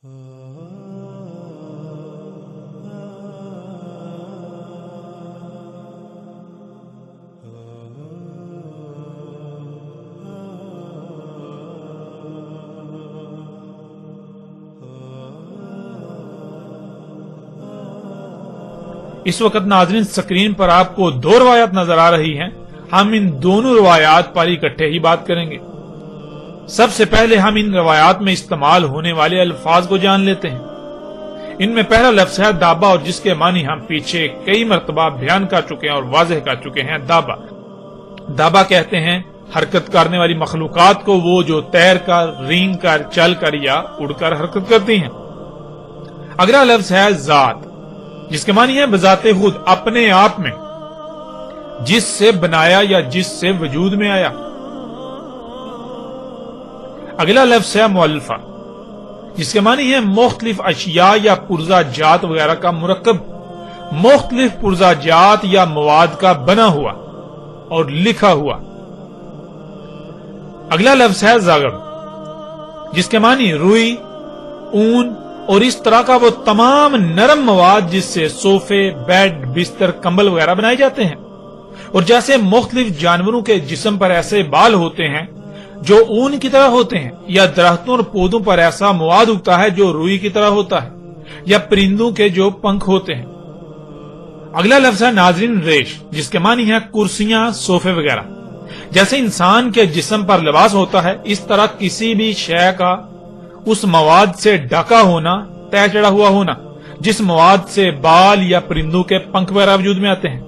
اس وقت ناظرین سکرین پر آپ کو دو روایات نظر آ رہی ہیں. ہم ان دونوں روایات پر اکٹھے ہی بات کریں گے. سب سے پہلے ہم ان روایات میں استعمال ہونے والے الفاظ کو جان لیتے ہیں. ان میں پہلا لفظ ہے دابا، اور جس کے معنی ہم پیچھے کئی مرتبہ بیان کر چکے ہیں اور واضح کر چکے ہیں. دابا دابا کہتے ہیں حرکت کرنے والی مخلوقات کو، وہ جو تیر کر، رینگ کر، چل کر یا اڑ کر حرکت کرتی ہیں. اگلا لفظ ہے ذات، جس کے معنی ہے بذات خود، اپنے آپ میں، جس سے بنایا یا جس سے وجود میں آیا. اگلا لفظ ہے مؤلفہ، جس کے معنی ہے مختلف اشیاء یا پرزہ جات وغیرہ کا مرکب، مختلف پرزہ جات یا مواد کا بنا ہوا اور لکھا ہوا. اگلا لفظ ہے زغب، جس کے معنی روئی، اون اور اس طرح کا وہ تمام نرم مواد جس سے صوفے، بیڈ، بستر، کمبل وغیرہ بنائے جاتے ہیں. اور جیسے مختلف جانوروں کے جسم پر ایسے بال ہوتے ہیں جو اون کی طرح ہوتے ہیں، یا درختوں اور پودوں پر ایسا مواد اگتا ہے جو روئی کی طرح ہوتا ہے، یا پرندوں کے جو پنکھ ہوتے ہیں. اگلا لفظ ہے ناظرین ریش، جس کے معنی ہے کرسیاں، صوفے وغیرہ. جیسے انسان کے جسم پر لباس ہوتا ہے، اس طرح کسی بھی شے کا اس مواد سے ڈھکا ہونا، طے چڑھا ہوا ہونا، جس مواد سے بال یا پرندوں کے پنکھ وغیرہ وجود میں آتے ہیں.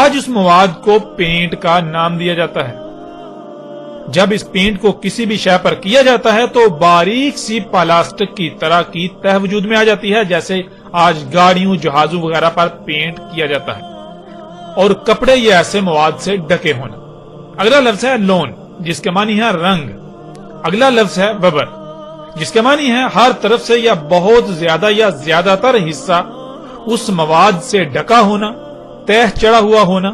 آج اس مواد کو پینٹ کا نام دیا جاتا ہے. جب اس پینٹ کو کسی بھی شے پر کیا جاتا ہے تو باریک سی پلاسٹک کی طرح کی تہ وجود میں آ جاتی ہے، جیسے آج گاڑیوں، جہازوں وغیرہ پر پینٹ کیا جاتا ہے. اور کپڑے یہ ایسے مواد سے ڈھکے ہونا. اگلا لفظ ہے لون، جس کے معنی ہے رنگ. اگلا لفظ ہے وبر، جس کے معنی ہے ہر طرف سے یا بہت زیادہ یا زیادہ تر حصہ اس مواد سے ڈھکا ہونا، تہ چڑھا ہوا ہونا،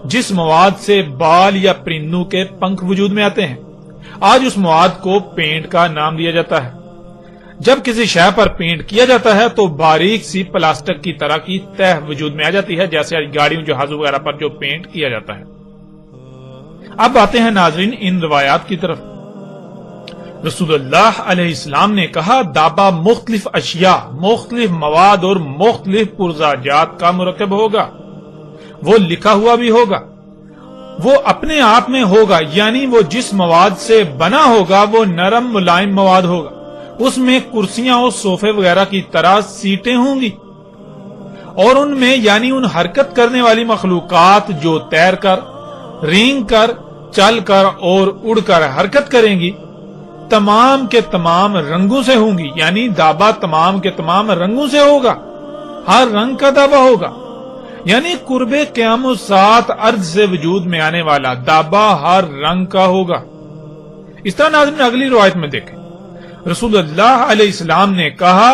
جس مواد سے بال یا پرندوں کے پنکھ وجود میں آتے ہیں. آج اس مواد کو پینٹ کا نام دیا جاتا ہے. جب کسی شے پر پینٹ کیا جاتا ہے تو باریک سی پلاسٹک کی طرح کی تہ وجود میں آ جاتی ہے، جیسے گاڑیوں، جہازوں وغیرہ پر جو پینٹ کیا جاتا ہے. اب آتے ہیں ناظرین ان روایات کی طرف. رسول اللہ علیہ السلام نے کہا دابا مختلف اشیاء، مختلف مواد اور مختلف پرزہ جات کا مرکب ہوگا. وہ لکھا ہوا بھی ہوگا، وہ اپنے آپ میں ہوگا، یعنی وہ جس مواد سے بنا ہوگا وہ نرم ملائم مواد ہوگا. اس میں کرسیاں اور صوفے وغیرہ کی طرح سیٹیں ہوں گی، اور ان میں یعنی ان حرکت کرنے والی مخلوقات جو تیر کر، رینگ کر، چل کر اور اڑ کر حرکت کریں گی، تمام کے تمام رنگوں سے ہوں گی. یعنی دابا تمام کے تمام رنگوں سے ہوگا، ہر رنگ کا دابا ہوگا. یعنی قرب قیام الساعت ارض سے وجود میں آنے والا دابا ہر رنگ کا ہوگا. اس طرح ناظرین اگلی روایت میں دیکھیں، رسول اللہ علیہ السلام نے کہا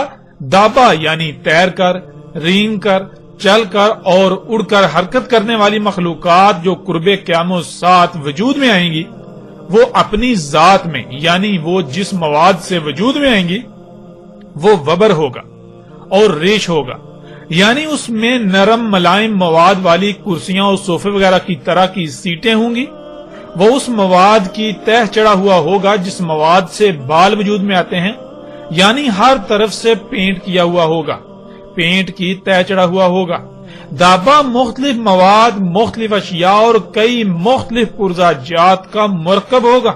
دابا یعنی تیر کر، رینگ کر، چل کر اور اڑ کر حرکت کرنے والی مخلوقات جو قرب قیام الساعت وجود میں آئیں گی، وہ اپنی ذات میں یعنی وہ جس مواد سے وجود میں آئیں گی وہ وبر ہوگا اور ریش ہوگا. یعنی اس میں نرم ملائم مواد والی کرسیاں اور صوفے وغیرہ کی طرح کی سیٹیں ہوں گی. وہ اس مواد کی تہ چڑھا ہوا ہوگا جس مواد سے بال وجود میں آتے ہیں، یعنی ہر طرف سے پینٹ کیا ہوا ہوگا، پینٹ کی تہ چڑھا ہوا ہوگا. دابا مختلف مواد، مختلف اشیاء اور کئی مختلف پرزہ جات کا مرکب ہوگا.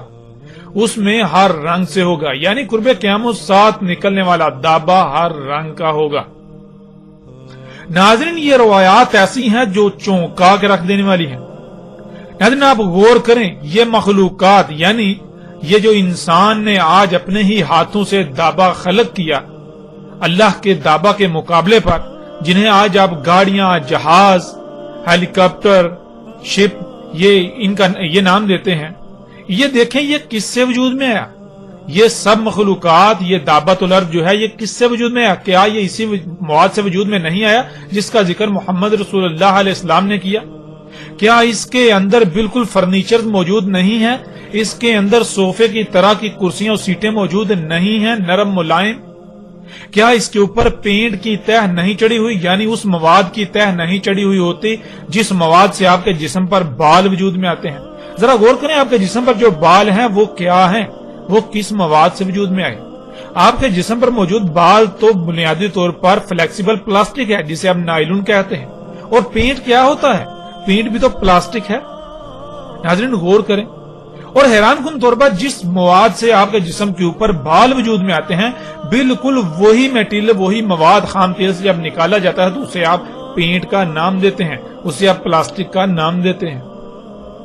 اس میں ہر رنگ سے ہوگا، یعنی قرب قیام الساعت نکلنے والا دابا ہر رنگ کا ہوگا. ناظرین یہ روایات ایسی ہیں جو چونکا کے رکھ دینے والی ہیں. ناظرین آپ غور کریں، یہ مخلوقات یعنی یہ جو انسان نے آج اپنے ہی ہاتھوں سے دابا خلق کیا اللہ کے دابا کے مقابلے پر، جنہیں آج آپ گاڑیاں، جہاز، ہیلی کاپٹر، شپ یہ نام دیتے ہیں، یہ دیکھیں یہ کس سے وجود میں آیا. یہ سب مخلوقات، یہ دابۃ الارض جو ہے یہ کس سے وجود میں آیا؟ کیا یہ اسی مواد سے وجود میں نہیں آیا جس کا ذکر محمد رسول اللہ علیہ السلام نے کیا؟ کیا اس کے اندر بالکل فرنیچر موجود نہیں ہے؟ اس کے اندر صوفے کی طرح کی کرسیاں اور سیٹیں موجود نہیں ہیں، نرم ملائم؟ کیا اس کے اوپر پینٹ کی تہ نہیں چڑھی ہوئی، یعنی اس مواد کی تہ نہیں چڑھی ہوئی ہوتی جس مواد سے آپ کے جسم پر بال وجود میں آتے ہیں؟ ذرا غور کریں، آپ کے جسم پر جو بال ہیں وہ کیا ہیں، وہ کس مواد سے وجود میں آئے؟ آپ کے جسم پر موجود بال تو بنیادی طور پر فلیکسیبل پلاسٹک ہے جسے آپ نائلون کہتے ہیں، اور پینٹ کیا ہوتا ہے؟ پینٹ بھی تو پلاسٹک ہے۔ ناظرین غور کریں، اور حیران کن طور پر جس مواد سے آپ کے جسم کے اوپر بال وجود میں آتے ہیں بالکل وہی میٹیریل، وہی مواد خام تیل سے جب نکالا جاتا ہے تو اسے آپ پینٹ کا نام دیتے ہیں، اسے آپ پلاسٹک کا نام دیتے ہیں۔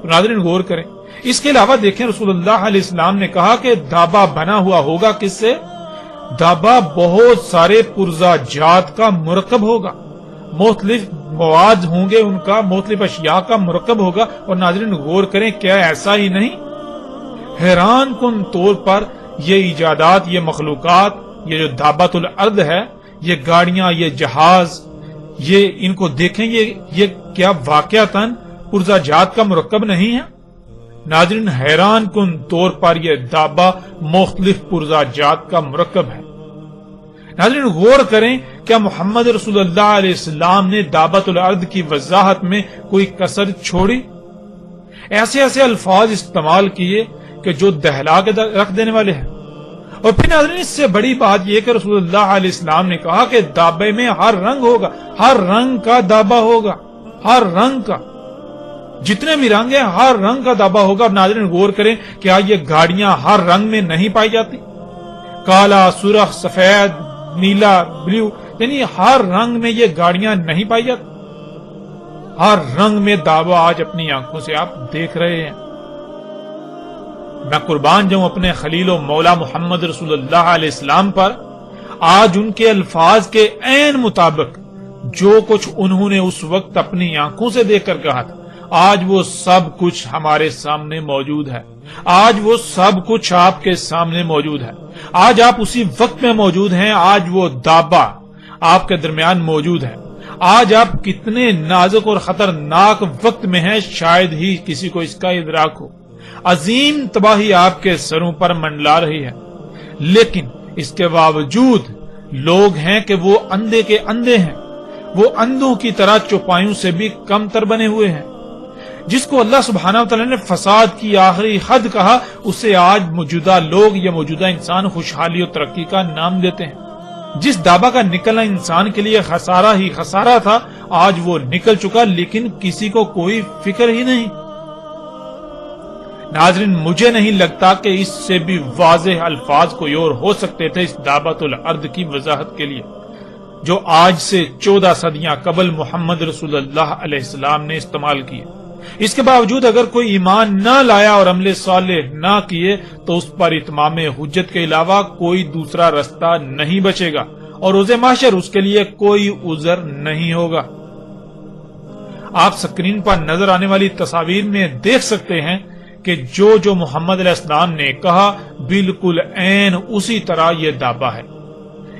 تو ناظرین غور کریں، اس کے علاوہ دیکھیں رسول اللہ علیہ السلام نے کہا کہ دابا بنا ہوا ہوگا کس سے؟ دابا بہت سارے پرزا جات کا مرکب ہوگا، مختلف مواد ہوں گے، ان کا مختلف اشیاء کا مرکب ہوگا۔ اور ناظرین غور کریں، کیا ایسا ہی نہیں؟ حیران کن طور پر یہ ایجادات، یہ مخلوقات، یہ جو دابۃ الارض ہے، یہ گاڑیاں، یہ جہاز، یہ ان کو دیکھیں، یہ کیا واقعتاً پرزا جات کا مرکب نہیں ہے؟ ناظرین حیران کن طور پر یہ دابا مختلف پرزا جات کا مرکب ہے۔ ناظرین غور کریں، کیا محمد رسول اللہ علیہ السلام نے دابۃ الارض کی وضاحت میں کوئی کسر چھوڑی؟ ایسے ایسے الفاظ استعمال کیے کہ جو دہلا کے رکھ دینے والے ہیں۔ اور پھر ناظرین اس سے بڑی بات یہ کہ رسول اللہ علیہ السلام نے کہا کہ دابے میں ہر رنگ ہوگا، ہر رنگ کا دابا ہوگا، ہر رنگ کا، جتنے بھی رنگ ہیں ہر رنگ کا دابا ہوگا۔ اور ناظرین غور کریں، کیا یہ گاڑیاں ہر رنگ میں نہیں پائی جاتی؟ کالا، سرخ، سفید، نیلا، بلیو، یعنی ہر رنگ میں یہ گاڑیاں نہیں پائی جاتی؟ ہر رنگ میں دابا آج اپنی آنکھوں سے آپ دیکھ رہے ہیں۔ میں قربان جاؤں اپنے خلیل و مولا محمد رسول اللہ علیہ السلام پر، آج ان کے الفاظ کے عین مطابق جو کچھ انہوں نے اس وقت اپنی آنکھوں سے دیکھ کر کہا تھا، آج وہ سب کچھ ہمارے سامنے موجود ہے، آج وہ سب کچھ آپ کے سامنے موجود ہے، آج آپ اسی وقت میں موجود ہیں، آج وہ دابا آپ کے درمیان موجود ہے۔ آج آپ کتنے نازک اور خطرناک وقت میں ہیں، شاید ہی کسی کو اس کا ادراک ہو۔ عظیم تباہی آپ کے سروں پر منڈلا رہی ہے، لیکن اس کے باوجود لوگ ہیں کہ وہ اندھے کے اندھے ہیں، وہ اندھوں کی طرح چوپایوں سے بھی کم تر بنے ہوئے ہیں۔ جس کو اللہ سبحانہ وتعالی نے فساد کی آخری حد کہا، اسے آج موجودہ لوگ یا موجودہ انسان خوشحالی اور ترقی کا نام دیتے ہیں۔ جس دابا کا نکلنا انسان کے لیے خسارہ ہی خسارہ تھا، آج وہ نکل چکا، لیکن کسی کو کوئی فکر ہی نہیں۔ ناظرین مجھے نہیں لگتا کہ اس سے بھی واضح الفاظ کوئی اور ہو سکتے تھے اس دابۃ الارض کی وضاحت کے لیے، جو آج سے 14 صدیاں قبل محمد رسول اللہ علیہ السلام نے استعمال کیے۔ اس کے باوجود اگر کوئی ایمان نہ لایا اور عمل صالح نہ کیے تو اس پر اتمام حجت کے علاوہ کوئی دوسرا رستہ نہیں بچے گا، اور روز محشر اس کے لیے کوئی عذر نہیں ہوگا۔ آپ سکرین پر نظر آنے والی تصاویر میں دیکھ سکتے ہیں کہ جو محمد علیہ السلام نے کہا بالکل عین اسی طرح یہ دابا ہے،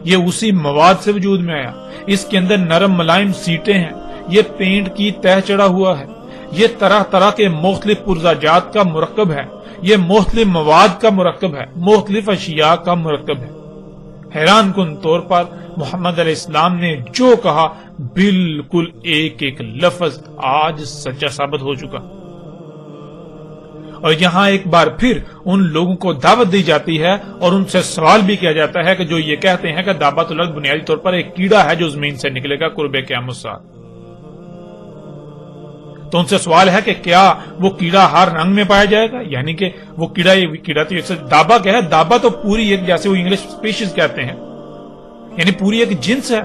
یہ اسی مواد سے وجود میں آیا۔ اس کے اندر نرم ملائم سیٹیں ہیں، یہ پینٹ کی تہ چڑھا ہوا ہے، یہ طرح طرح کے مختلف پرزا جات کا مرکب ہے، یہ مختلف مواد کا مرکب ہے، مختلف اشیاء کا مرکب ہے۔ حیران کن طور پر محمد علیہ السلام نے جو کہا بالکل ایک ایک لفظ آج سچا ثابت ہو چکا۔ اور یہاں ایک بار پھر ان لوگوں کو دعوت دی جاتی ہے اور ان سے سوال بھی کیا جاتا ہے کہ جو یہ کہتے ہیں کہ دابۃ الارض بنیادی طور پر ایک کیڑا ہے جو زمین سے نکلے گا قرب قیامت ساتھ، تو ان سے سوال ہے کہ کیا وہ کیڑا ہر رنگ میں پایا جائے گا؟ یعنی کہ وہ کیڑا تو دابا کیا ہے؟ دابا تو پوری ایک، جیسے وہ انگلش اسپیشیز کہتے ہیں، یعنی پوری ایک جنس ہے۔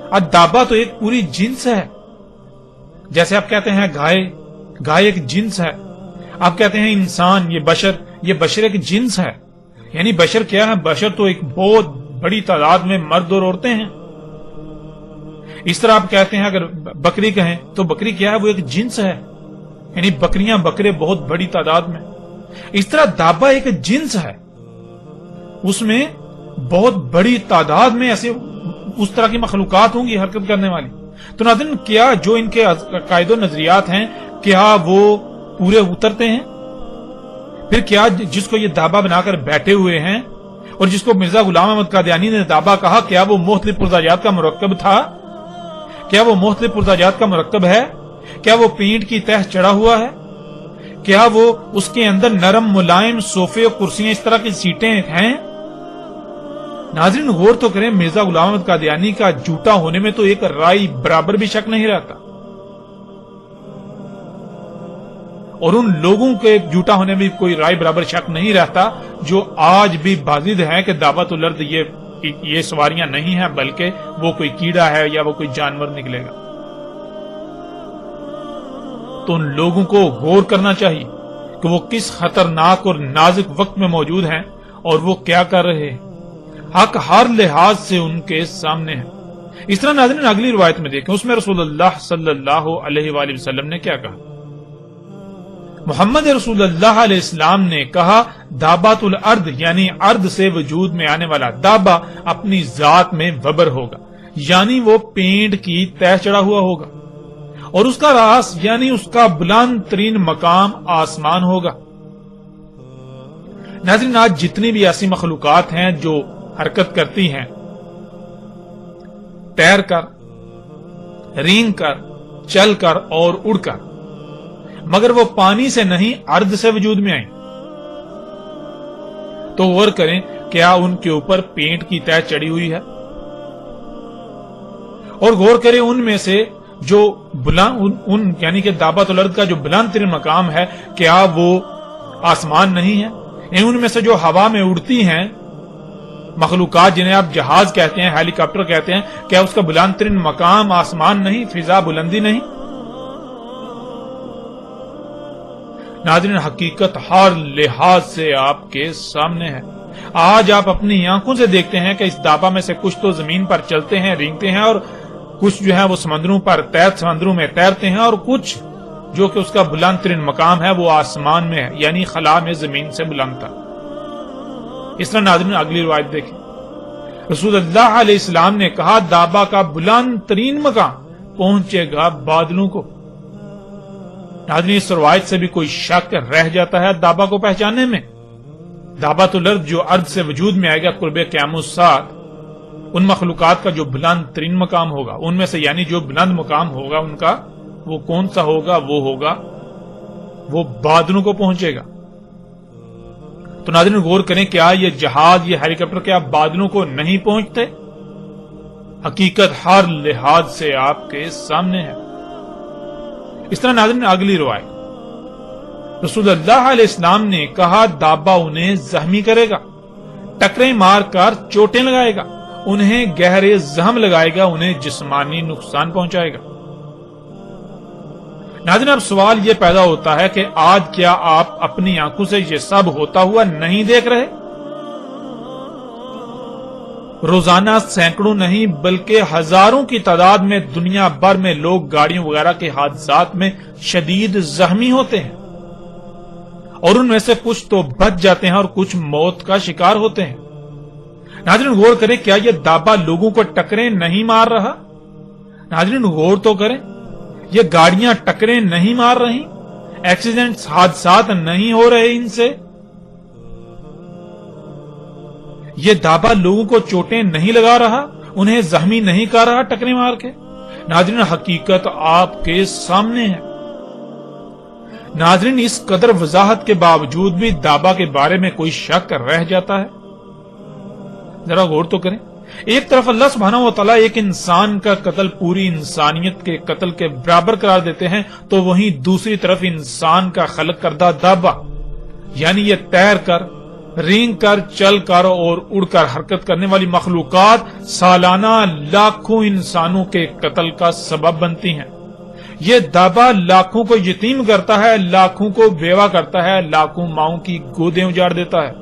اور دابا تو ایک پوری جنس ہے، جیسے آپ کہتے ہیں گائے ایک جنس ہے، آپ کہتے ہیں انسان، یہ بشر ایک جنس ہے۔ یعنی بشر کیا ہے؟ بشر تو ایک بہت بڑی تعداد میں مرد اور عورتیں ہیں۔ اس طرح آپ کہتے ہیں اگر بکری کہیں تو بکری کیا ہے؟ وہ ایک جنس ہے، یعنی بکریاں بکرے بہت بڑی تعداد میں۔ اس طرح دابا ایک جنس ہے، اس میں بہت بڑی تعداد میں ایسے اس طرح کی مخلوقات ہوں گی حرکت کرنے والی۔ تو ناظرین کیا جو ان کے عقائد و نظریات ہیں کیا وہ پورے اترتے ہیں؟ پھر کیا جس کو یہ دابا بنا کر بیٹھے ہوئے ہیں اور جس کو مرزا غلام احمد قادیانی نے دابا کہا، کیا وہ مختلف پرزاجات کا مرکب تھا؟ کیا وہ مختلف پرزاجات کا مرکب ہے؟ کیا وہ پینٹ کی تہ چڑھا ہوا ہے؟ کیا وہ اس کے اندر نرم ملائم صوفے اور کرسیاں اس طرح کی سیٹیں ہیں؟ ناظرین غور تو کریں، مرزا غلام احمد قادیانی کا جھوٹا ہونے میں تو ایک رائی برابر بھی شک نہیں رہتا، اور ان لوگوں کے جھوٹا ہونے میں کوئی رائے برابر شک نہیں رہتا جو آج بھی بازد ہیں کہ دعوت الارض یہ سواریاں نہیں ہیں بلکہ وہ کوئی کیڑا ہے یا وہ کوئی جانور نکلے گا۔ تو ان لوگوں کو غور کرنا چاہیے کہ وہ کس خطرناک اور نازک وقت میں موجود ہیں اور وہ کیا کر رہے ہیں۔ حق ہر لحاظ سے ان کے سامنے ہے۔ اس طرح ناظرین اگلی روایت میں دیکھیں، اس میں رسول اللہ صلی اللہ علیہ وآلہ وسلم نے کیا کہا؟ محمد رسول اللہ علیہ السلام نے کہا، دابات الارض یعنی ارض سے وجود میں آنے والا دابا اپنی ذات میں وبر ہوگا، یعنی وہ پینٹ کی تہ چڑھا ہوا ہوگا، اور اس کا راس یعنی اس کا بلند ترین مقام آسمان ہوگا۔ ناظرین آج جتنی بھی ایسی مخلوقات ہیں جو حرکت کرتی ہیں، تیر کر، رینگ کر، چل کر اور اڑ کر، مگر وہ پانی سے نہیں ارض سے وجود میں آئیں، تو غور کریں کیا ان کے اوپر پینٹ کی تہ چڑھی ہوئی ہے؟ اور غور کریں ان میں سے جو بلند یعنی کہ دابت الارض کا جو بلند ترین مقام ہے، کیا وہ آسمان نہیں ہے؟ ان میں سے جو ہوا میں اڑتی ہیں مخلوقات جنہیں آپ جہاز کہتے ہیں، ہیلی کاپٹر کہتے ہیں، کیا اس کا بلند ترین مقام آسمان نہیں، فضا بلندی نہیں؟ ناظرین حقیقت ہر لحاظ سے آپ کے سامنے ہے۔ آج آپ اپنی آنکھوں سے دیکھتے ہیں کہ اس دابا میں سے کچھ تو زمین پر چلتے ہیں، رینگتے ہیں، اور کچھ جو ہے وہ سمندروں میں تیرتے ہیں، اور کچھ جو کہ اس کا بلند ترین مقام ہے وہ آسمان میں ہے، یعنی خلا میں زمین سے بلند تھا۔ اس طرح ناظرین اگلی روایت دیکھیں، رسول اللہ علیہ السلام نے کہا، دابا کا بلند ترین مقام پہنچے گا بادلوں کو۔ ناظرین اس روایت سے بھی کوئی شک رہ جاتا ہے دابا کو پہچاننے میں؟ دابت الارض جو ارض سے وجود میں آئے گا قرب قیام الساعۃ، ان مخلوقات کا جو بلند ترین مقام ہوگا، ان میں سے یعنی جو بلند مقام ہوگا ان کا، وہ کون سا ہوگا؟ وہ بادلوں کو پہنچے گا۔ تو ناظرین غور کریں، کیا یہ جہاز، یہ ہیلی کاپٹر کیا بادلوں کو نہیں پہنچتے؟ حقیقت ہر لحاظ سے آپ کے سامنے ہے۔ اس طرح ناظرین اگلی روایت، رسول اللہ علیہ السلام نے کہا، دابا انہیں زخمی کرے گا، ٹکریں مار کر چوٹیں لگائے گا، انہیں گہرے زخم لگائے گا، انہیں جسمانی نقصان پہنچائے گا۔ ناظرین اب سوال یہ پیدا ہوتا ہے کہ آج کیا آپ اپنی آنکھوں سے یہ سب ہوتا ہوا نہیں دیکھ رہے؟ روزانہ سینکڑوں نہیں بلکہ ہزاروں کی تعداد میں دنیا بھر میں لوگ گاڑیوں وغیرہ کے حادثات میں شدید زخمی ہوتے ہیں، اور ان میں سے کچھ تو بچ جاتے ہیں اور کچھ موت کا شکار ہوتے ہیں۔ ناظرین غور کریں، کیا یہ دابا لوگوں کو ٹکریں نہیں مار رہا؟ ناظرین غور تو کریں، یہ گاڑیاں ٹکریں نہیں مار رہی، ایکسیڈنٹس، حادثات نہیں ہو رہے ان سے، یہ دابا لوگوں کو چوٹیں نہیں لگا رہا، انہیں زخمی نہیں کر رہا ٹکریں مار کے۔ ناظرین حقیقت آپ کے سامنے ہے۔ ناظرین اس قدر وضاحت کے باوجود بھی دابا کے بارے میں کوئی شک رہ جاتا ہے؟ ذرا غور تو کریں، ایک طرف اللہ سبحانہ و تعالیٰ ایک انسان کا قتل پوری انسانیت کے قتل کے برابر قرار دیتے ہیں، تو وہیں دوسری طرف انسان کا خلق کردہ دابا یعنی یہ تیر کر، رینگ کر، چل کر اور اڑ کر حرکت کرنے والی مخلوقات سالانہ لاکھوں انسانوں کے قتل کا سبب بنتی ہیں۔ یہ دابا لاکھوں کو یتیم کرتا ہے، لاکھوں کو بیوہ کرتا ہے، لاکھوں ماؤں کی گودیں اجاڑ دیتا ہے،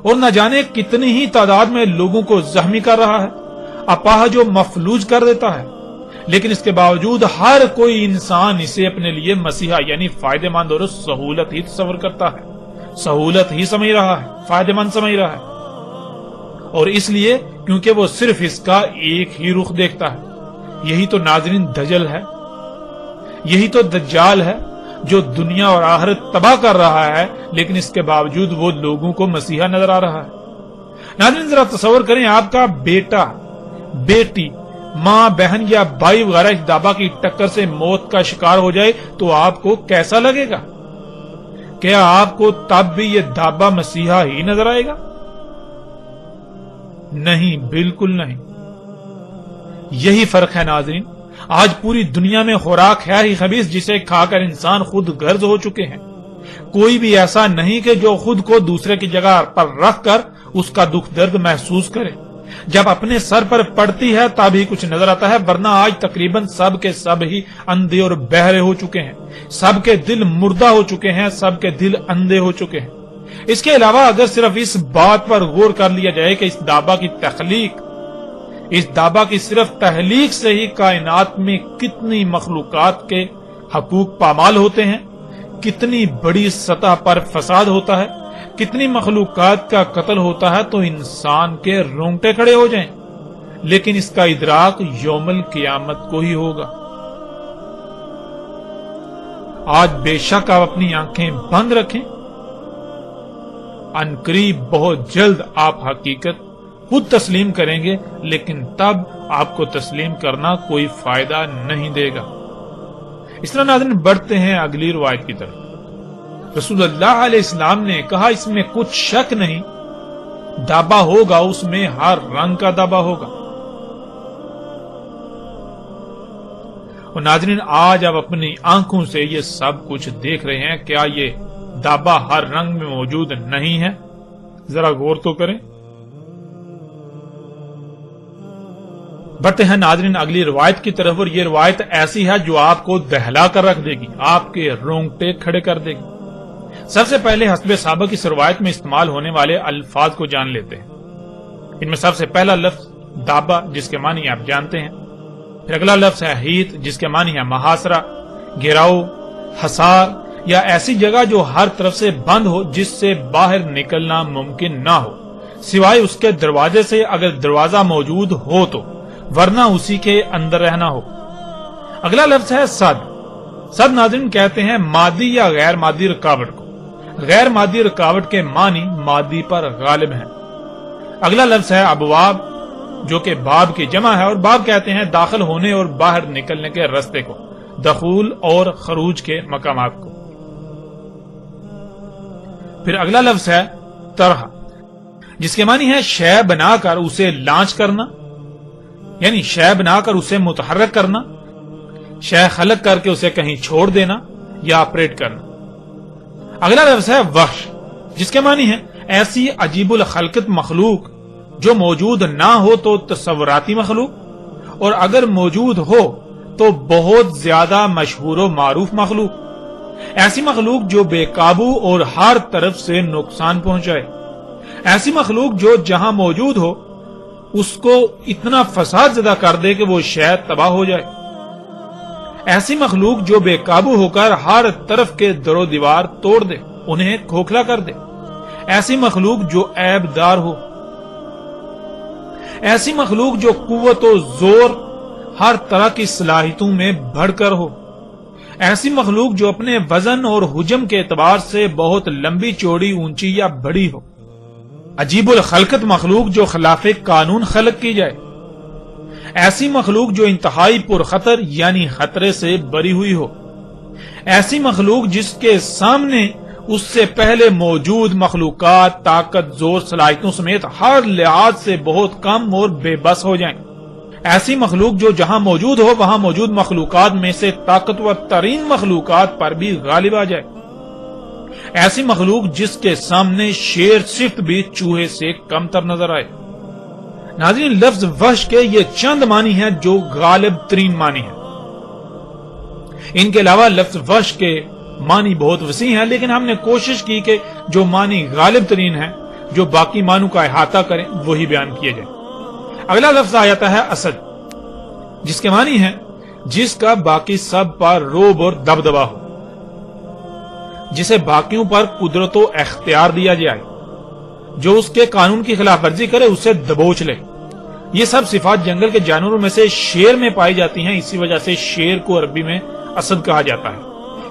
اور نہ جانے کتنی ہی تعداد میں لوگوں کو زخمی کر رہا ہے، اپاہج و مفلوج کر دیتا ہے۔ لیکن اس کے باوجود ہر کوئی انسان اسے اپنے لیے مسیحا یعنی فائدہ مند اور سہولت ہی تصور کرتا ہے، سہولت ہی سمجھ رہا ہے، فائدہ مند سمجھ رہا ہے، اور اس لیے کیونکہ وہ صرف اس کا ایک ہی رخ دیکھتا ہے۔ یہی تو ناظرین دجل ہے، یہی تو دجال ہے۔ جو دنیا اور آخرت تباہ کر رہا ہے، لیکن اس کے باوجود وہ لوگوں کو مسیحا نظر آ رہا ہے۔ ناظرین ذرا تصور کریں، آپ کا بیٹا، بیٹی، ماں، بہن یا بھائی وغیرہ اس دابا کی ٹکر سے موت کا شکار ہو جائے تو آپ کو کیسا لگے گا؟ کیا آپ کو تب بھی یہ دابا مسیحا ہی نظر آئے گا؟ نہیں، بالکل نہیں۔ یہی فرق ہے ناظرین، آج پوری دنیا میں خوراک ہے ہی خبیث جسے کھا کر انسان خود غرض ہو چکے ہیں۔ کوئی بھی ایسا نہیں کہ جو خود کو دوسرے کی جگہ پر رکھ کر اس کا دکھ درد محسوس کرے۔ جب اپنے سر پر پڑتی ہے تب ہی کچھ نظر آتا ہے، ورنہ آج تقریباً سب کے سب ہی اندھے اور بہرے ہو چکے ہیں، سب کے دل مردہ ہو چکے ہیں، سب کے دل اندھے ہو چکے ہیں۔ اس کے علاوہ اگر صرف اس بات پر غور کر لیا جائے کہ اس دابا کی صرف تخلیق سے ہی کائنات میں کتنی مخلوقات کے حقوق پامال ہوتے ہیں، کتنی بڑی سطح پر فساد ہوتا ہے، کتنی مخلوقات کا قتل ہوتا ہے، تو انسان کے رونگٹے کھڑے ہو جائیں۔ لیکن اس کا ادراک یوم القیامت کو ہی ہوگا۔ آج بے شک آپ اپنی آنکھیں بند رکھیں، عنقریب بہت جلد آپ حقیقت خود تسلیم کریں گے، لیکن تب آپ کو تسلیم کرنا کوئی فائدہ نہیں دے گا۔ اس طرح ناظرین بڑھتے ہیں اگلی روایت کی طرف۔ رسول اللہ علیہ السلام نے کہا اس میں کچھ شک نہیں، دابا ہوگا، اس میں ہر رنگ کا دابا ہوگا۔ اور ناظرین آج آپ اپنی آنکھوں سے یہ سب کچھ دیکھ رہے ہیں، کیا یہ دابا ہر رنگ میں موجود نہیں ہے؟ ذرا غور تو کریں۔ بڑھتے ہیں ناظرین اگلی روایت کی طرف، اور یہ روایت ایسی ہے جو آپ کو دہلا کر رکھ دے گی، آپ کے رونگٹے کھڑے کر دے گی۔ سب سے پہلے حسب سابق اس روایت میں استعمال ہونے والے الفاظ کو جان لیتے ہیں۔ ان میں سب سے پہلا لفظ دابا، جس کے معنی آپ جانتے ہیں۔ پھر اگلا لفظ ہے حیط، جس کے معنی ہے محاصرہ، گھیراؤ، حصار یا ایسی جگہ جو ہر طرف سے بند ہو، جس سے باہر نکلنا ممکن نہ ہو سوائے اس کے دروازے سے، اگر دروازہ موجود ہو تو، ورنہ اسی کے اندر رہنا ہو۔ اگلا لفظ ہے صد۔ صد ناظرین کہتے ہیں مادی یا غیر مادی رکاوٹ کو۔ غیر مادی رکاوٹ کے معنی مادی پر غالب ہیں۔ اگلا لفظ ہے ابواب، جو کہ باب کی جمع ہے، اور باب کہتے ہیں داخل ہونے اور باہر نکلنے کے رستے کو، دخول اور خروج کے مقامات کو۔ پھر اگلا لفظ ہے طرح، جس کے معنی ہے شے بنا کر اسے لانچ کرنا، یعنی شے بنا کر اسے متحرک کرنا، شے خلق کر کے اسے کہیں چھوڑ دینا یا آپریٹ کرنا۔ اگلا لفظ ہے وحش، جس کے معنی ہے ایسی عجیب الخلقت مخلوق جو موجود نہ ہو تو تصوراتی مخلوق، اور اگر موجود ہو تو بہت زیادہ مشہور و معروف مخلوق، ایسی مخلوق جو بے قابو اور ہر طرف سے نقصان پہنچائے، ایسی مخلوق جو جہاں موجود ہو اس کو اتنا فساد زدہ کر دے کہ وہ شاید تباہ ہو جائے، ایسی مخلوق جو بے قابو ہو کر ہر طرف کے در و دیوار توڑ دے، انہیں کھوکھلا کر دے، ایسی مخلوق جو عیب دار ہو، ایسی مخلوق جو قوت و زور ہر طرح کی صلاحیتوں میں بڑھ کر ہو، ایسی مخلوق جو اپنے وزن اور حجم کے اعتبار سے بہت لمبی چوڑی اونچی یا بڑی ہو، عجیب الخلقت مخلوق جو خلاف قانون خلق کی جائے، ایسی مخلوق جو انتہائی پرخطر یعنی خطرے سے بری ہوئی ہو، ایسی مخلوق جس کے سامنے اس سے پہلے موجود مخلوقات طاقت زور صلاحیتوں سمیت ہر لحاظ سے بہت کم اور بے بس ہو جائیں، ایسی مخلوق جو جہاں موجود ہو وہاں موجود مخلوقات میں سے طاقتور ترین مخلوقات پر بھی غالب آ جائے، ایسی مخلوق جس کے سامنے شیر صفت بھی چوہے سے کم تر نظر آئے۔ ناظرین لفظ وحش کے یہ چند معنی ہیں جو غالب ترین معنی ہیں۔ ان کے علاوہ لفظ وحش کے معنی بہت وسیع ہیں، لیکن ہم نے کوشش کی کہ جو معنی غالب ترین ہیں، جو باقی معنوں کا احاطہ کریں، وہی بیان کیے جائیں۔ اگلا لفظ آ جاتا ہے اسد، جس کے معنی ہے جس کا باقی سب پر روب اور دبدبا ہو، جسے باقیوں پر قدرت و اختیار دیا جائے، جو اس کے قانون کی خلاف ورزی کرے اسے دبوچ لے۔ یہ سب صفات جنگل کے جانوروں میں سے شیر میں پائی جاتی ہیں، اسی وجہ سے شیر کو عربی میں اسد کہا جاتا ہے۔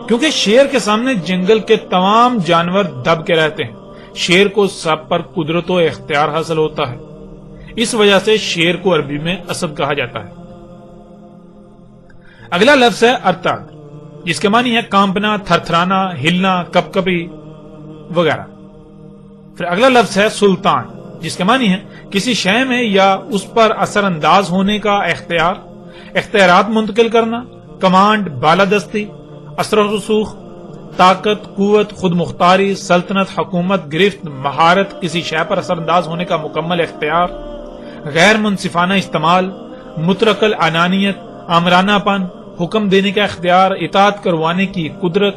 کیونکہ شیر کے سامنے جنگل کے تمام جانور دب کے رہتے ہیں. شیر کو سب پر قدرت و اختیار حاصل ہوتا ہے. اس وجہ سے شیر کو عربی میں اسد کہا جاتا ہے. اگلا لفظ ہے ارتعد، جس کے معنی ہے کانپنا، تھرتھرانا، ہلنا، کپ کپی وغیرہ. پھر اگلا لفظ ہے سلطان، جس کے معنی ہے کسی شے میں یا اس پر اثر انداز ہونے کا اختیار، اختیارات منتقل کرنا، کمانڈ، بالادستی، اثر و رسوخ، طاقت، قوت، خود مختاری، سلطنت، حکومت، گرفت، مہارت، کسی شے پر اثر انداز ہونے کا مکمل اختیار، غیر منصفانہ استعمال، مطلق العنانیت، آمرانہ پن، حکم دینے کا اختیار، اطاعت کروانے کی قدرت،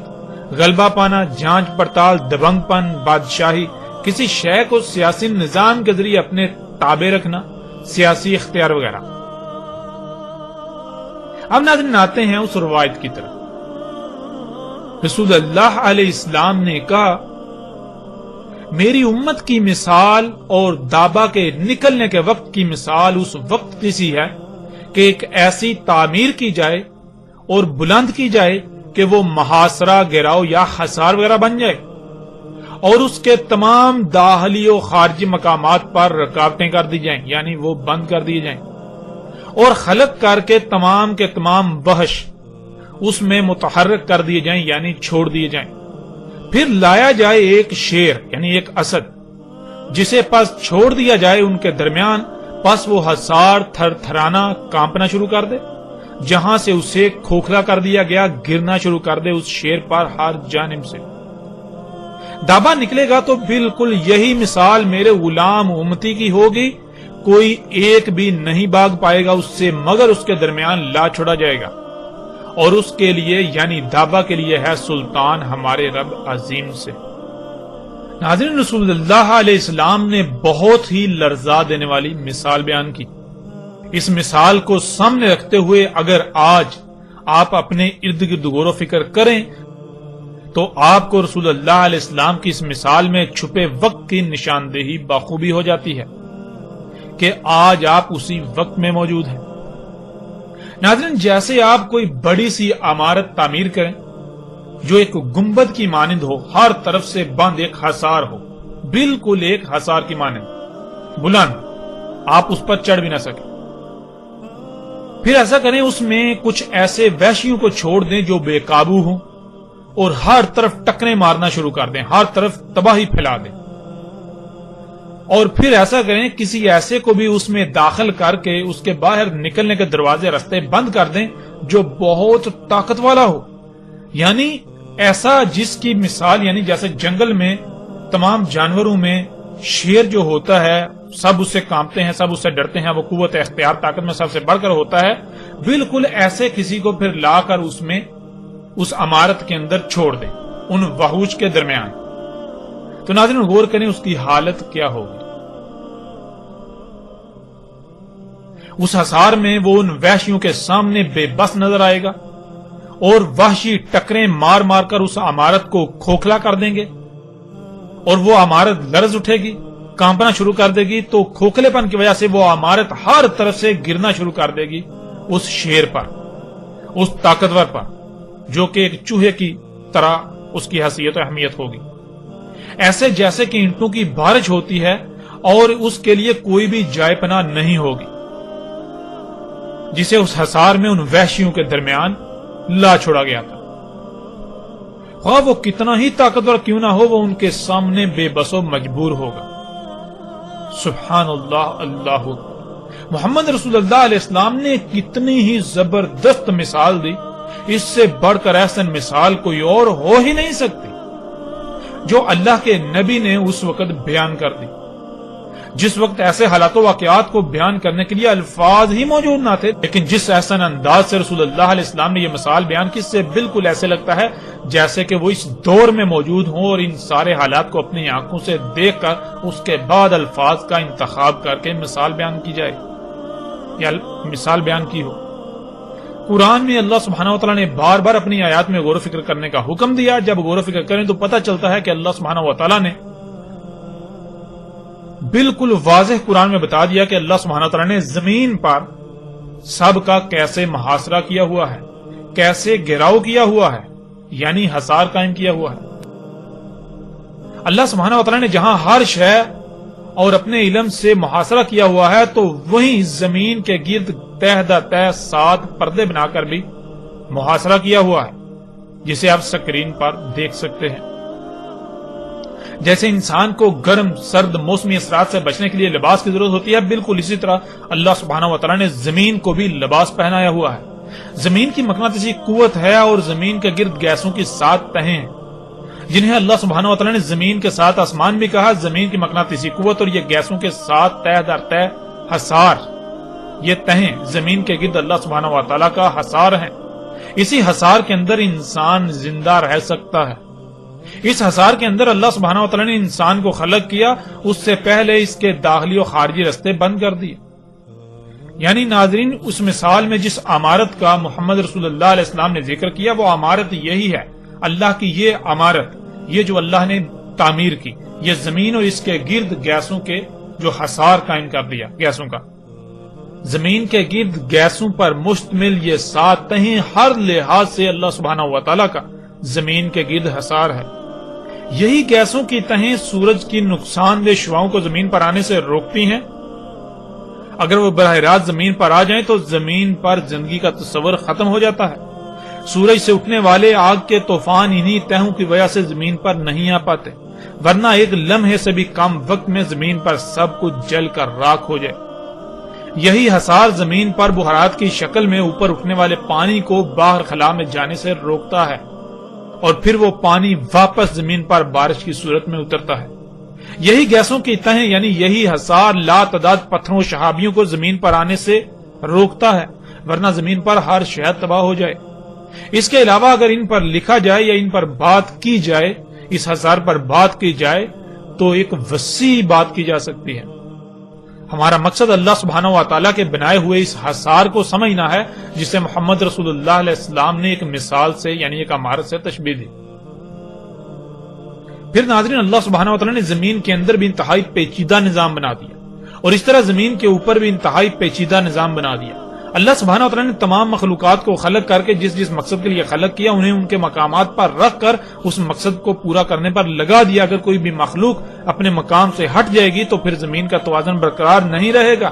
غلبہ پانا، جانچ پڑتال، دبنگ پن، بادشاہی، کسی شے کو سیاسی نظام کے ذریعے اپنے تابع رکھنا، سیاسی اختیار وغیرہ. اب ناظرین آتے ہیں اس روایت کی طرف. رسول اللہ علیہ السلام نے کہا میری امت کی مثال اور دابا کے نکلنے کے وقت کی مثال اس وقت کی سی ہے کہ ایک ایسی تعمیر کی جائے اور بلند کی جائے کہ وہ محاصرہ، گراؤ یا حصار وغیرہ بن جائے، اور اس کے تمام داخلی و خارجی مقامات پر رکاوٹیں کر دی جائیں، یعنی وہ بند کر دی جائیں، اور خلق کر کے تمام وحش اس میں متحرک کر دیے جائیں، یعنی چھوڑ دیے جائیں. پھر لایا جائے ایک شیر یعنی ایک اسد، جسے پس چھوڑ دیا جائے ان کے درمیان، پس وہ حصار، تھر تھرانا، کانپنا شروع کر دے، جہاں سے اسے کھوکھلا کر دیا گیا گرنا شروع کر دے اس شیر پر ہر جانب سے. دابا نکلے گا تو بالکل یہی مثال میرے غلام امتی کی ہوگی، کوئی ایک بھی نہیں بھاگ پائے گا اس سے مگر اس کے درمیان لا چھوڑا جائے گا، اور اس کے لیے یعنی دابا کے لیے ہے سلطان ہمارے رب عظیم سے. ناظرین، رسول اللہ علیہ السلام نے بہت ہی لرزا دینے والی مثال بیان کی. اس مثال کو سامنے رکھتے ہوئے اگر آج آپ اپنے ارد گرد غور و فکر کریں تو آپ کو رسول اللہ علیہ السلام کی اس مثال میں چھپے وقت کی نشاندہی بخوبی ہو جاتی ہے کہ آج آپ اسی وقت میں موجود ہیں. ناظرین، جیسے آپ کوئی بڑی سی عمارت تعمیر کریں جو ایک گنبد کی مانند ہو، ہر طرف سے بند ایک حصار ہو، بالکل ایک حصار کی مانند بلند، آپ اس پر چڑھ بھی نہ سکیں. پھر ایسا کریں اس میں کچھ ایسے وحشیوں کو چھوڑ دیں جو بے قابو ہوں اور ہر طرف ٹکریں مارنا شروع کر دیں، ہر طرف تباہی پھیلا دیں. اور پھر ایسا کریں کسی ایسے کو بھی اس میں داخل کر کے اس کے باہر نکلنے کے دروازے رستے بند کر دیں جو بہت طاقت والا ہو، یعنی ایسا جس کی مثال یعنی جیسے جنگل میں تمام جانوروں میں شیر جو ہوتا ہے سب اس سے کانپتے ہیں، سب اس سے ڈرتے ہیں، وہ قوت اختیار طاقت میں سب سے بڑھ کر ہوتا ہے، بالکل ایسے کسی کو پھر لا کر اس میں اس عمارت کے اندر چھوڑ دیں ان وحوش کے درمیان. تو ناظرین غور کریں اس کی حالت کیا ہوگی. اس حصار میں وہ ان وحشیوں کے سامنے بے بس نظر آئے گا اور وحشی ٹکریں مار مار کر اس عمارت کو کھوکھلا کر دیں گے، اور وہ عمارت لرز اٹھے گی، کانپنا شروع کر دے گی. تو کھوکھلے پن کی وجہ سے وہ عمارت ہر طرف سے گرنا شروع کر دے گی اس شیر پر، اس طاقتور پر، جو کہ ایک چوہے کی طرح اس کی حیثیت و اہمیت ہوگی، ایسے جیسے کہ اینٹوں کی بارش ہوتی ہے اور اس کے لیے کوئی بھی جائے پناہ نہیں ہوگی، جسے اس حصار میں ان وحشیوں کے درمیان لا چھوڑا گیا تھا. خواہ وہ کتنا ہی طاقتور کیوں نہ ہو، وہ ان کے سامنے بے بس و مجبور ہوگا. سبحان اللہ، اللہ اکبر. محمد رسول اللہ علیہ السلام نے کتنی ہی زبردست مثال دی، اس سے بڑھ کر احسن مثال کوئی اور ہو ہی نہیں سکتی جو اللہ کے نبی نے اس وقت بیان کر دی، جس وقت ایسے حالات و واقعات کو بیان کرنے کے لیے الفاظ ہی موجود نہ تھے. لیکن جس احسن انداز سے رسول اللہ علیہ السلام نے یہ مثال بیان کی، اس سے بالکل ایسے لگتا ہے جیسے کہ وہ اس دور میں موجود ہوں اور ان سارے حالات کو اپنی آنکھوں سے دیکھ کر اس کے بعد الفاظ کا انتخاب کر کے مثال بیان کی جائے یا مثال بیان کی ہو. قرآن میں اللہ سبحانہ و تعالیٰ نے بار بار اپنی آیات میں غور و فکر کرنے کا حکم دیا. جب غور و فکر کریں تو پتہ چلتا ہے کہ اللہ سبحانہ و تعالیٰ نے بالکل واضح قرآن میں بتا دیا کہ اللہ سبحانہ و تعالیٰ نے زمین پر سب کا کیسے محاصرہ کیا ہوا ہے، کیسے گھیراؤ کیا ہوا ہے، یعنی حصار قائم کیا ہوا ہے۔ اللہ سبحانہ وتعالی نے جہاں ہر شے اور اپنے علم سے محاصرہ کیا ہوا ہے تو وہیں زمین کے گرد تہ در تہ 7 پردے بنا کر بھی محاصرہ کیا ہوا ہے، جسے آپ سکرین پر دیکھ سکتے ہیں۔ جیسے انسان کو گرم سرد موسمی اثرات سے بچنے کے لیے لباس کی ضرورت ہوتی ہے، بالکل اسی طرح اللہ سبحانہ وتعالی نے زمین کو بھی لباس پہنایا ہوا ہے۔ زمین کی مقناطیسی قوت ہے اور زمین کے گرد گیسوں کی 7 تہیں ہیں، جنہیں اللہ سبحانہ وتعالی نے زمین کے ساتھ آسمان بھی کہا۔ زمین کی مقناطیسی قوت اور یہ گیسوں کے 7 تہ در تہ حصار، یہ تہیں زمین کے گرد اللہ سبحانہ وتعالی کا حصار ہیں۔ اسی حصار کے اندر انسان زندہ رہ سکتا ہے۔ اس حصار کے اندر اللہ سبحانہ وتعالی نے انسان کو خلق کیا، اس سے پہلے اس کے داخلی و خارجی رستے بند کر دیے۔ یعنی ناظرین، اس مثال میں جس عمارت کا محمد رسول اللہ علیہ السلام نے ذکر کیا وہ عمارت یہی ہے، اللہ کی یہ عمارت، یہ جو اللہ نے تعمیر کی، یہ زمین اور اس کے گرد گیسوں کے جو حصار قائم کر دیا، گیسوں کا، زمین کے گرد گیسوں پر مشتمل یہ 7 تہیں ہر لحاظ سے اللہ سبحانہ وتعالی کا زمین کے گرد حصار ہے۔ یہی گیسوں کی تہیں سورج کی نقصان دہ شعاؤں کو زمین پر آنے سے روکتی ہیں۔ اگر وہ براہ راست زمین پر آ جائیں تو زمین پر زندگی کا تصور ختم ہو جاتا ہے۔ سورج سے اٹھنے والے آگ کے طوفان انہی تہوں کی وجہ سے زمین پر نہیں آ پاتے، ورنہ ایک لمحے سے بھی کم وقت میں زمین پر سب کچھ جل کر راکھ ہو جائے۔ یہی حصار زمین پر بخارات کی شکل میں اوپر اٹھنے والے پانی کو باہر خلا میں جانے سے روکتا ہے، اور پھر وہ پانی واپس زمین پر بارش کی صورت میں اترتا ہے۔ یہی گیسوں کی تہیں یعنی یہی حصار لا تعداد پتھروں و شہابیوں کو زمین پر آنے سے روکتا ہے، ورنہ زمین پر ہر شے تباہ ہو جائے۔ اس کے علاوہ اگر ان پر لکھا جائے یا ان پر بات کی جائے، اس حصار پر بات کی جائے تو ایک وسیع بات کی جا سکتی ہے۔ ہمارا مقصد اللہ سبحانہ وتعالی کے بنائے ہوئے اس حصار کو سمجھنا ہے، جسے محمد رسول اللہ علیہ السلام نے ایک مثال سے یعنی ایک عمارت سے تشبیہ دی۔ پھر ناظرین، اللہ سبحانہ وتعالی نے زمین کے اندر بھی انتہائی پیچیدہ نظام بنا دیا، اور اس طرح زمین کے اوپر بھی انتہائی پیچیدہ نظام بنا دیا۔ اللہ سبحانہ وتعالی نے تمام مخلوقات کو خلق کر کے جس مقصد کے لیے خلق کیا، انہیں ان کے مقامات پر رکھ کر اس مقصد کو پورا کرنے پر لگا دیا۔ اگر کوئی بھی مخلوق اپنے مقام سے ہٹ جائے گی تو پھر زمین کا توازن برقرار نہیں رہے گا،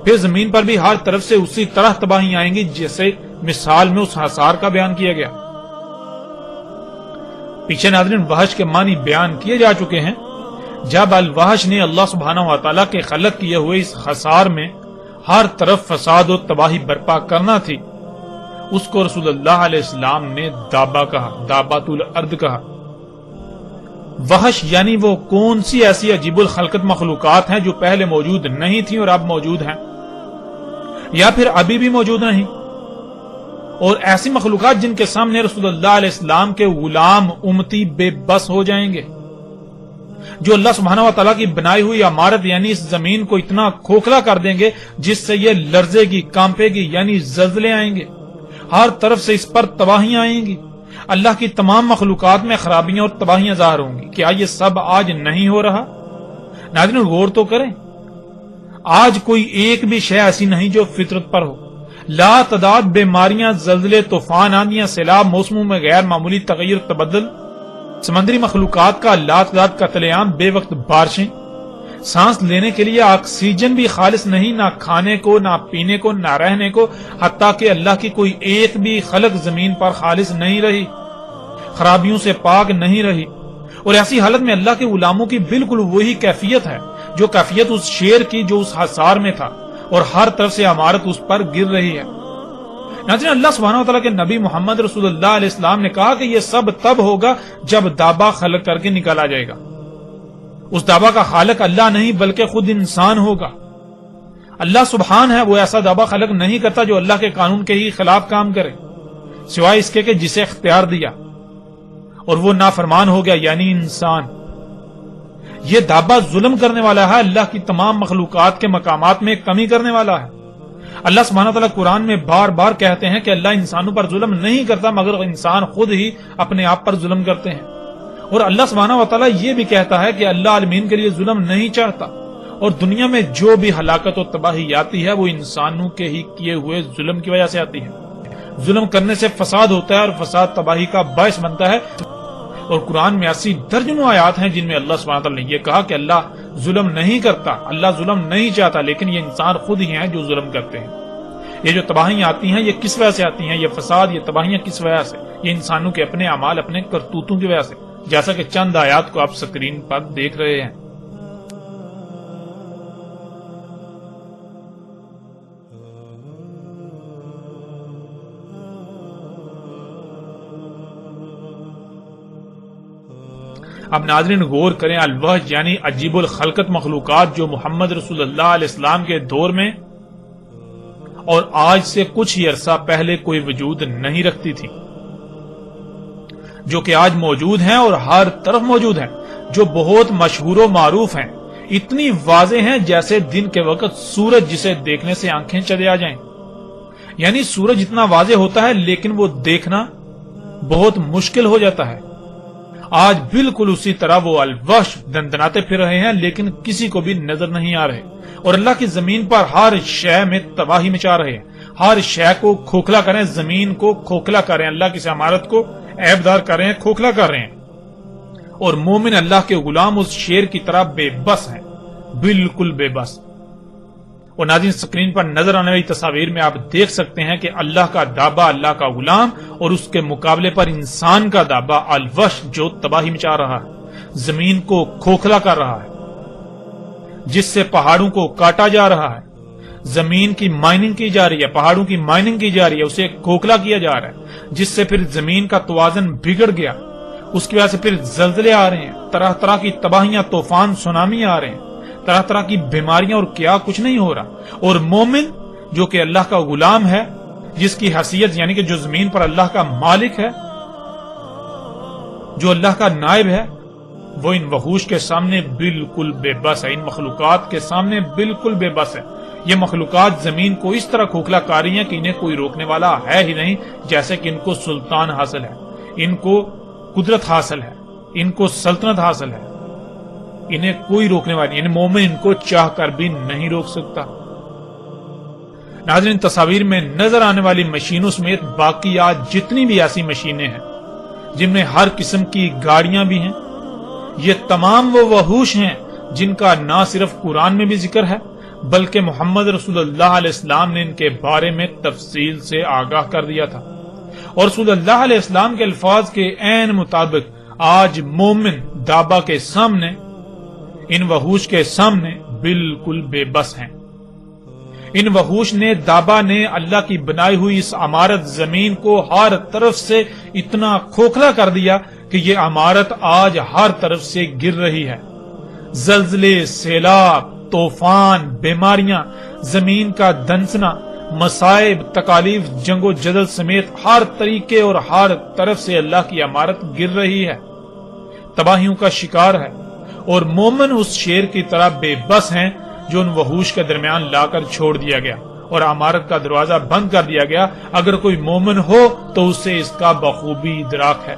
پھر زمین پر بھی ہر طرف سے اسی طرح تباہی آئیں گی جیسے مثال میں اس حصار کا بیان کیا گیا۔ پیچھے ناظرین وحش کے معنی بیان کیے جا چکے ہیں۔ جب الوحش نے اللہ سبحانہ وتعالی کے خلق کیے ہوئے اس حصار میں ہر طرف فساد و تباہی برپا کرنا تھی، اس کو رسول اللہ علیہ السلام نے دابا کہا، دابات الارض کہا۔ وحش یعنی وہ کون سی ایسی عجیب الخلقت مخلوقات ہیں جو پہلے موجود نہیں تھیں اور اب موجود ہیں، یا پھر ابھی بھی موجود نہیں، اور ایسی مخلوقات جن کے سامنے رسول اللہ علیہ السلام کے غلام امتی بے بس ہو جائیں گے، جو اللہ سبحانہ وتعالی کی بنائی ہوئی عمارت یعنی اس زمین کو اتنا کھوکھلا کر دیں گے جس سے یہ لرزے گی، کانپے گی، یعنی زلزلے آئیں گے، ہر طرف سے اس پر تباہیاں آئیں گی، اللہ کی تمام مخلوقات میں خرابیاں اور تباہیاں ظاہر ہوں گی۔ کیا یہ سب آج نہیں ہو رہا؟ ناظرین غور تو کریں، آج کوئی ایک بھی شے ایسی نہیں جو فطرت پر ہو۔ لا تعداد بیماریاں، زلزلے، طوفان، آندیاں، سیلاب، موسموں میں غیر معمولی تغیر تبدل، سمندری مخلوقات کا لا تعداد قتل عام، بے وقت بارشیں، سانس لینے کے لیے آکسیجن بھی خالص نہیں، نہ کھانے کو، نہ پینے کو، نہ رہنے کو، حتیٰ کہ اللہ کی کوئی ایک بھی خلق زمین پر خالص نہیں رہی، خرابیوں سے پاک نہیں رہی۔ اور ایسی حالت میں اللہ کے غلاموں کی بالکل وہی کیفیت ہے جو کیفیت اس شیر کی جو اس حصار میں تھا، اور ہر طرف سے عمارت اس پر گر رہی ہے۔ ناظرین اللہ سبحانہ وتعالی کے نبی محمد رسول اللہ علیہ السلام نے کہا کہ یہ سب تب ہوگا جب دابا خلق کر کے نکالا جائے گا۔ اس دابا کا خالق اللہ نہیں بلکہ خود انسان ہوگا۔ اللہ سبحان ہے، وہ ایسا دابا خلق نہیں کرتا جو اللہ کے قانون کے ہی خلاف کام کرے، سوائے اس کے کہ جسے اختیار دیا، اور وہ نافرمان ہو گیا یعنی انسان۔ یہ دابا ظلم کرنے والا ہے، اللہ کی تمام مخلوقات کے مقامات میں کمی کرنے والا ہے۔ اللہ سبحانہ وتعالی قرآن میں بار بار کہتے ہیں کہ اللہ انسانوں پر ظلم نہیں کرتا مگر انسان خود ہی اپنے آپ پر ظلم کرتے ہیں، اور اللہ سبحانہ وتعالی یہ بھی کہتا ہے کہ اللہ عالمین کے لیے ظلم نہیں چاہتا، اور دنیا میں جو بھی ہلاکت و تباہی آتی ہے وہ انسانوں کے ہی کیے ہوئے ظلم کی وجہ سے آتی ہے۔ ظلم کرنے سے فساد ہوتا ہے اور فساد تباہی کا باعث بنتا ہے. اور قرآن میں ایسی درجنوں آیات ہیں جن میں اللہ سبحانہ وتعالی نے یہ کہا کہ اللہ ظلم نہیں کرتا، اللہ ظلم نہیں چاہتا، لیکن یہ انسان خود ہی ہیں جو ظلم کرتے ہیں. یہ جو تباہیاں آتی ہیں یہ کس وجہ سے آتی ہیں؟ یہ فساد، یہ تباہیاں کس وجہ سے؟ یہ انسانوں کے اپنے اعمال، اپنے کرتوتوں کی وجہ سے، جیسا کہ چند آیات کو آپ سکرین پر دیکھ رہے ہیں. اب ناظرین غور کریں، الوحش یعنی عجیب الخلقت مخلوقات جو محمد رسول اللہ علیہ السلام کے دور میں اور آج سے کچھ ہی عرصہ پہلے کوئی وجود نہیں رکھتی تھی، جو کہ آج موجود ہیں اور ہر طرف موجود ہیں، جو بہت مشہور و معروف ہیں، اتنی واضح ہیں جیسے دن کے وقت سورج جسے دیکھنے سے آنکھیں چلے آ جائیں. یعنی سورج اتنا واضح ہوتا ہے لیکن وہ دیکھنا بہت مشکل ہو جاتا ہے. آج بالکل اسی طرح وہ الوحش دندناتے پھر رہے ہیں لیکن کسی کو بھی نظر نہیں آ رہے، اور اللہ کی زمین پر ہر شے میں تباہی مچا رہے ہیں. ہر شے کو کھوکھلا کریں، زمین کو کھوکھلا کریں، اللہ کی عمارت کو عیبدار کر رہے ہیں، کھوکھلا کر رہے ہیں. اور مومن اللہ کے غلام اس شیر کی طرح بے بس ہیں، بالکل بے بس. اور ناظرین سکرین پر نظر آنے والی تصاویر میں آپ دیکھ سکتے ہیں کہ اللہ کا دابا اللہ کا غلام اور اس کے مقابلے پر انسان کا دابا الوحش جو تباہی مچا رہا ہے، زمین کو کھوکھلا کر رہا ہے، جس سے پہاڑوں کو کاٹا جا رہا ہے، زمین کی مائننگ کی جا رہی ہے، پہاڑوں کی مائننگ کی جا رہی ہے، اسے کھوکھلا کیا جا رہا ہے، جس سے پھر زمین کا توازن بگڑ گیا. اس کی وجہ سے پھر زلزلے آ رہے ہیں، طرح طرح کی تباہیاں، طوفان، سونامی آ رہے ہیں، طرح طرح کی بیماریاں، اور کیا کچھ نہیں ہو رہا. اور مومن جو کہ اللہ کا غلام ہے، جس کی حیثیت یعنی کہ جو زمین پر اللہ کا مالک ہے، جو اللہ کا نائب ہے، وہ ان وحوش کے سامنے بالکل بے بس ہے، ان مخلوقات کے سامنے بالکل بے بس ہے. یہ مخلوقات زمین کو اس طرح کھوکھلا کر رہی ہیں کہ انہیں کوئی روکنے والا ہے ہی نہیں، جیسے کہ ان کو سلطان حاصل ہے، ان کو قدرت حاصل ہے، ان کو سلطنت حاصل ہے، انہیں کوئی روکنے والا نہیں. یعنی مومن ان کو چاہ کر بھی نہیں روک سکتا. ناظرین تصاویر میں نظر آنے والی مشینوں سمیت باقی آج جتنی بھی ایسی مشینیں ہیں جن میں ہر قسم کی گاڑیاں بھی ہیں، یہ تمام وہ وحوش ہیں جن کا نہ صرف قرآن میں بھی ذکر ہے بلکہ محمد رسول اللہ علیہ السلام نے ان کے بارے میں تفصیل سے آگاہ کر دیا تھا. اور رسول اللہ علیہ السلام کے الفاظ کے عین مطابق آج مومن دابا کے سامنے، ان وحوش کے سامنے بالکل بے بس ہیں. ان وحوش نے، دابا نے اللہ کی بنائی ہوئی اس عمارت زمین کو ہر طرف سے اتنا کھوکھلا کر دیا کہ یہ عمارت آج ہر طرف سے گر رہی ہے. زلزلے، سیلاب، طوفان، بیماریاں، زمین کا دنسنا، مصائب، تکالیف، جنگ و جدل سمیت ہر طریقے اور ہر طرف سے اللہ کی عمارت گر رہی ہے، تباہیوں کا شکار ہے. اور مومن اس شیر کی طرح بے بس ہیں جو ان وحوش کے درمیان لا کر چھوڑ دیا گیا اور عمارت کا دروازہ بند کر دیا گیا. اگر کوئی مومن ہو تو اسے اس کا بخوبی ادراک ہے.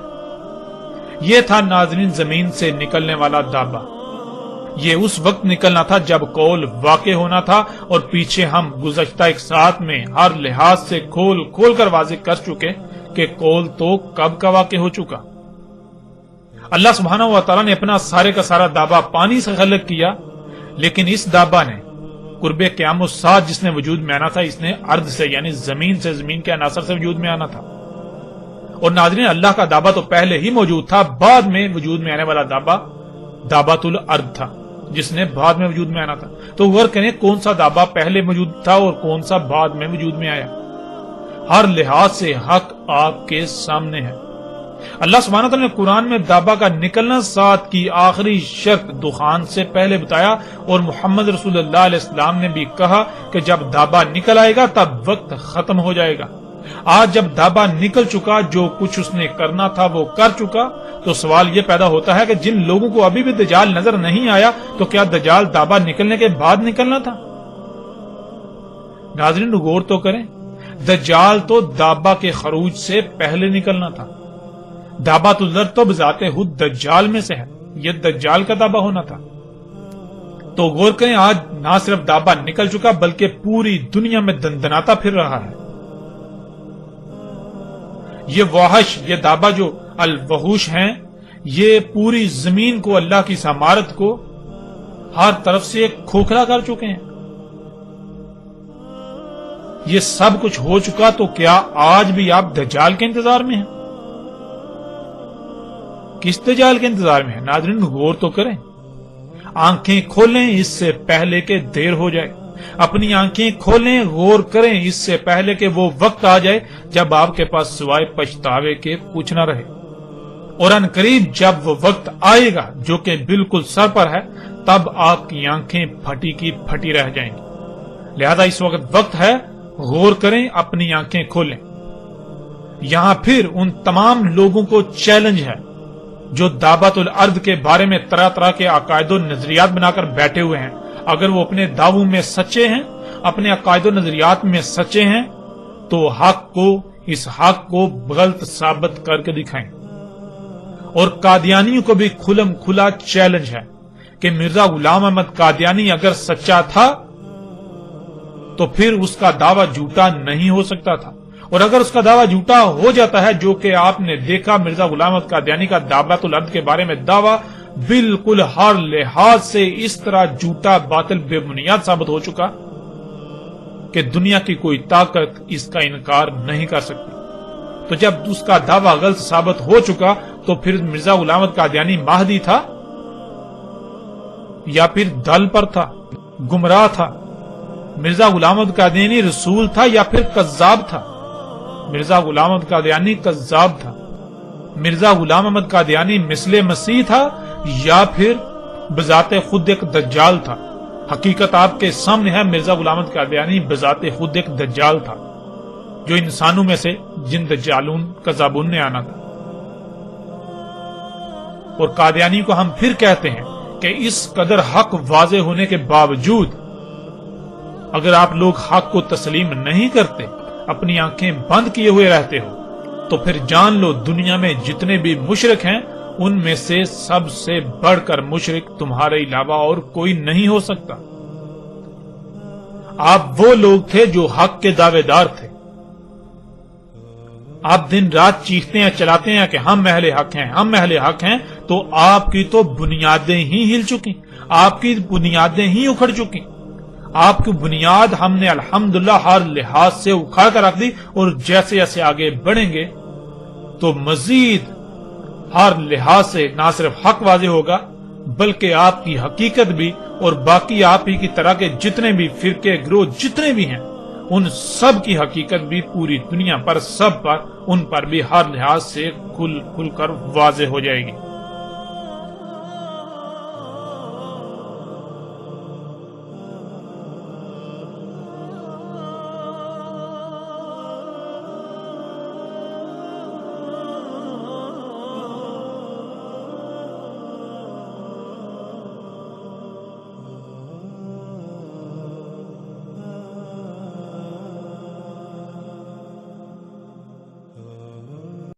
یہ تھا ناظرین زمین سے نکلنے والا دابا. یہ اس وقت نکلنا تھا جب قول واقع ہونا تھا، اور پیچھے ہم گزشتہ ایک ساعت میں ہر لحاظ سے کھول کھول کر واضح کر چکے کہ قول تو کب کا واقع ہو چکا. اللہ سبحانہ و تعالیٰ نے اپنا سارے کا سارا دابا پانی سے خلق کیا، لیکن اس دابا نے قرب قیام الساعت جس نے وجود میں آنا تھا، اس نے ارض سے یعنی زمین سے، زمین کے عناصر سے وجود میں آنا تھا. اور ناظرین اللہ کا دابا تو پہلے ہی موجود تھا، بعد میں وجود میں آنے والا دابا دابۃ الارض تھا جس نے بعد میں وجود میں آنا تھا. تو غور کریں کون سا دابا پہلے موجود تھا اور کون سا بعد میں وجود میں آیا. ہر لحاظ سے حق آپ کے سامنے ہے. اللہ سبحانہ تعالیٰ نے قرآن میں دابا کا نکلنا ساتھ کی آخری شرط دخان سے پہلے بتایا، اور محمد رسول اللہ علیہ السلام نے بھی کہا کہ جب دابا نکل آئے گا تب وقت ختم ہو جائے گا. آج جب دابا نکل چکا، جو کچھ اس نے کرنا تھا وہ کر چکا، تو سوال یہ پیدا ہوتا ہے کہ جن لوگوں کو ابھی بھی دجال نظر نہیں آیا تو کیا دجال دابا نکلنے کے بعد نکلنا تھا؟ ناظرین غور تو کریں، دجال تو دابا کے خروج سے پہلے نکلنا تھا. دابۃ الارض تو بذات خود دجال میں سے ہے، یہ دجال کا دابا ہونا تھا. تو غور کریں آج نہ صرف دابا نکل چکا بلکہ پوری دنیا میں دندناتا پھر رہا ہے. یہ وحش، یہ دابا جو الوحوش ہیں، یہ پوری زمین کو، اللہ کی سمارت کو ہر طرف سے کھوکھلا کر چکے ہیں۔ یہ سب کچھ ہو چکا تو کیا آج بھی آپ دجال کے انتظار میں ہیں؟ کس دجال کے انتظار میں ہیں؟ ناظرین غور تو کریں، آنکھیں کھولیں اس سے پہلے کہ دیر ہو جائے، اپنی آنکھیں کھولیں، غور کریں اس سے پہلے کہ وہ وقت آ جائے جب آپ کے پاس سوائے پچھتاوے کے کچھ نہ رہے۔ اور ان قریب جب وہ وقت آئے گا جو کہ بالکل سر پر ہے، تب آپ کی آنکھیں پھٹی کی پھٹی رہ جائیں گی۔ لہذا اس وقت ہے، غور کریں، اپنی آنکھیں کھولیں۔ یہاں پھر ان تمام لوگوں کو چیلنج ہے جو دعوت الارض کے بارے میں طرح طرح کے عقائد و نظریات بنا کر بیٹھے ہوئے ہیں۔ اگر وہ اپنے دعووں میں سچے ہیں، اپنے عقائد و نظریات میں سچے ہیں، تو اس حق کو غلط ثابت کر کے دکھائیں۔ اور قادیانیوں کو بھی کھلم کھلا چیلنج ہے کہ مرزا غلام احمد قادیانی اگر سچا تھا تو پھر اس کا دعویٰ جھوٹا نہیں ہو سکتا تھا، اور اگر اس کا دعویٰ جھوٹا ہو جاتا ہے، جو کہ آپ نے دیکھا مرزا غلام احمد قادیانی کا دعوت الارض کے بارے میں دعویٰ بالکل ہر لحاظ سے اس طرح جھوٹا، باطل، بے بنیاد ثابت ہو چکا کہ دنیا کی کوئی طاقت اس کا انکار نہیں کر سکتی۔ تو جب اس کا دعویٰ غلط ثابت ہو چکا تو پھر مرزا غلام احمد قادیانی مہدی تھا یا پھر دل پر تھا، گمراہ تھا؟ مرزا غلام احمد قادیانی رسول تھا یا پھر کذاب تھا؟ مرزا غلام احمد قادیانی کذاب تھا۔ مرزا غلام احمد قادیانی مثل مسیح تھا یا پھر بذات خود ایک دجال تھا؟ حقیقت آپ کے سامنے ہے، مرزا غلام احمد قادیانی بذات خود ایک دجال تھا، جو انسانوں میں سے جن دجالون کذابون نے آنا تھا۔ اور قادیانی کو ہم پھر کہتے ہیں کہ اس قدر حق واضح ہونے کے باوجود اگر آپ لوگ حق کو تسلیم نہیں کرتے، اپنی آنکھیں بند کیے ہوئے رہتے ہو، تو پھر جان لو دنیا میں جتنے بھی مشرک ہیں ان میں سے سب سے بڑھ کر مشرک تمہارے علاوہ اور کوئی نہیں ہو سکتا۔ آپ وہ لوگ تھے جو حق کے دعوے دار تھے۔ آپ دن رات چیختے ہیں، چلاتے ہیں کہ ہم اہل حق ہیں، ہم اہل حق ہیں، تو آپ کی تو بنیادیں ہی ہل چکی، آپ کی بنیادیں ہی اکھڑ چکی۔ آپ کی بنیاد ہم نے الحمدللہ ہر لحاظ سے اکھاڑ کر رکھ دی، اور جیسے جیسے آگے بڑھیں گے تو مزید ہر لحاظ سے نہ صرف حق واضح ہوگا بلکہ آپ کی حقیقت بھی، اور باقی آپ ہی کی طرح کے جتنے بھی فرقے، گروہ جتنے بھی ہیں، ان سب کی حقیقت بھی پوری دنیا پر، سب پر، ان پر بھی ہر لحاظ سے کھل کر واضح ہو جائے گی۔